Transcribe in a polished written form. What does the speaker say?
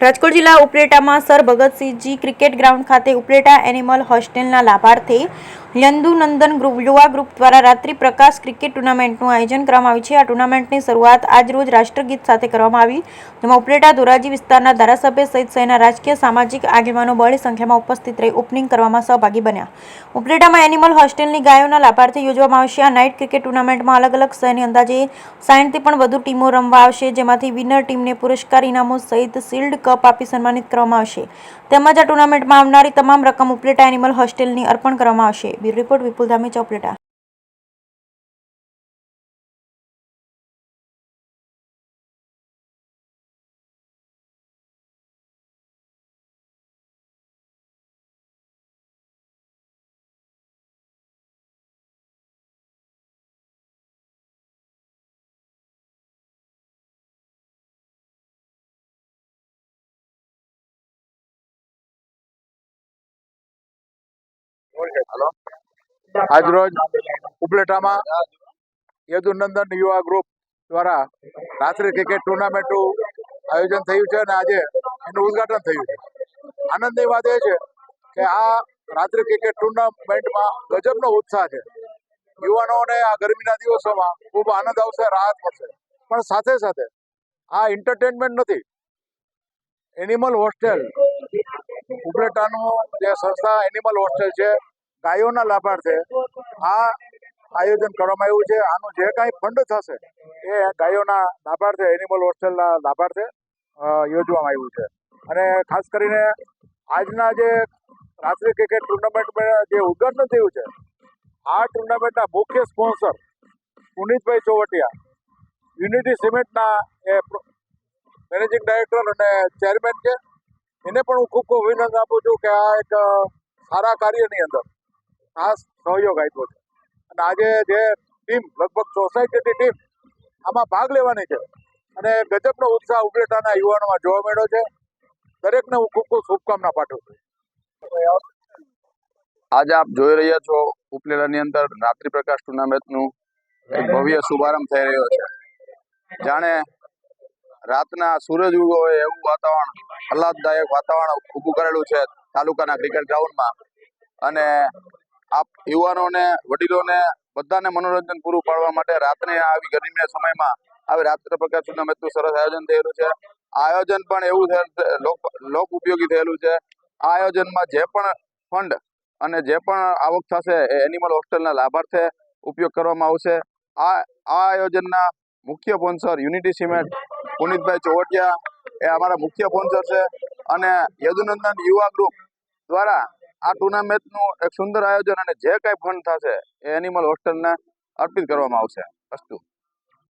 રાજકોટ જિલ્લા ઉપલેટામાં sir Bhagatsinhji cricket ground ખાતે Upleta animal હોસ્ટેલના લાભાર્થે Yadunandan યુવા ગ્રુપ દ્વારા રાત્રિ પ્રકાશ ક્રિકેટ ટુર્નામેન્ટનું આયોજન કરવામાં આવ્યું છે। આ ટુર્નામેન્ટની શરૂઆત આજરોજ રાષ્ટ્રગીત સાથે કરવામાં આવી, જેમાં ઉપલેટા ધોરાજી વિસ્તારના ધારાસભ્ય સહિત શહેરના રાજકીય સામાજિક આગેવાનો બહોળી સંખ્યામાં ઉપસ્થિત રહી ઓપનિંગ કરવામાં સહભાગી બન્યા। ઉપલેટામાં એનિમલ હોસ્ટેલની ગાયોના લાભાર્થે યોજવામાં આવશે આ નાઇટ ક્રિકેટ ટુર્નામેન્ટમાં અલગ અલગ શહેરની અંદાજે 60થી પણ વધુ ટીમો રમવા આવશે, જેમાંથી વિનર ટીમને પુરસ્કાર ઇનામો સહિત શિલ્ડ કપ આપી સન્માનિત કરવામાં આવશે। તેમજ આ ટુર્નામેન્ટમાં આવનારી તમામ રકમ ઉપલેટા એનિમલ હોસ્ટેલની અર્પણ કરવામાં આવશે। બ્યુરો રિપોર્ટ વિપુલ ધામેચા, ઉપલેટા। हेलो आज रोज उपलेटाમાં યદુનંદન યુવા ગ્રુપ દ્વારા રાત્રિ ક્રિકેટ ટુર્નામેન્ટનું આયોજન થયું છે અને આજે એનું ઉદ્ઘાટન થયું છે। આનંદની વાત એ છે કે આ રાત્રિ ક્રિકેટ ટુર્નામેન્ટમાં ગજબનો ઉત્સાહ છે। યુવાનોને આ ગરમીના દિવસોમાં ખૂબ આનંદ આવશે, રાહત મળશે, પણ સાથે સાથે આ એન્ટરટેનમેન્ટ નથી। એનિમલ હોસ્ટેલ ઉપલેટાનું જે સંસ્થા એનિમલ હોસ્ટેલ છે, ગાયોના લાભાર્થે આ આયોજન કરવામાં આવ્યું છે। આનું જે કાંઈ ફંડ થશે એ ગાયોના લાભાર્થે, એનિમલ હોસ્ટેલના લાભાર્થે યોજવામાં આવ્યું છે। અને ખાસ કરીને આજના જે રાત્રિ ક્રિકેટ ટુર્નામેન્ટ જે ઉદ્ઘાટન થયું છે, આ ટુર્નામેન્ટના મુખ્ય સ્પોન્સર પુનિતભાઈ ચોવટિયા, યુનિટી સિમેન્ટના એ મેનેજિંગ ડાયરેક્ટર અને ચેરમેન છે। એને પણ હું ખૂબ ખૂબ અભિનંદન આપું છું કે આ એક સારા કાર્યની અંદર ખાસ સહયોગ આપ્યો છે। અને આજે જે ટીમ લગભગ સોસાયટીની ટીમ આમાં ભાગ લેવાની છે અને ગજબનો ઉત્સાહ ઉપલેટાના યુવાનોમાં જોવા મળ્યો છે। દરેકને હું ખૂબ ખૂબ શુભકામના પાઠવું છું। आज आप જોઈ રહ્યા છો ઉપલેટાની અંદર રાત્રિ પ્રકાશ ટુર્નામેન્ટનું એક ભવ્ય શુભારંભ થઈ રહ્યો છે। જાણે રાતના સૂરજ ઉગો હોય એવું વાતાવરણ, આહલાદદાયક વાતાવરણ ઊભું કરેલું છે તાલુકાના ક્રિકેટ ગ્રાઉન્ડમાં। અને આપ યુવાનોને, વડીલોને બધાને મનોરંજન પૂરું પાડવા માટે રાત્રે આવી ગરમીના સમયમાં આવી રાત્રિ પ્રકાશ ટુર્નામેન્ટનું સરસ આયોજન થયેલું છે। આયોજન પણ એવું લોક ઉપયોગી થયેલું છે। આ આયોજનમાં જે પણ ફંડ અને જે પણ આવક થશે એ એનિમલ હોસ્ટેલના લાભાર્થે ઉપયોગ કરવામાં આવશે। આ આયોજનના મુખ્ય sponsor unity cement, Punitbhai Chovatiya એ અમારા મુખ્ય સ્પોન્સર છે। અને યદુનંદન યુવા ગ્રુપ દ્વારા આ ટુર્નામેન્ટનું એક સુંદર આયોજન અને જે કાંઈ ફંડ થશે એ એનિમલ હોસ્ટેલને અર્પિત કરવામાં આવશે। અસ્તુ।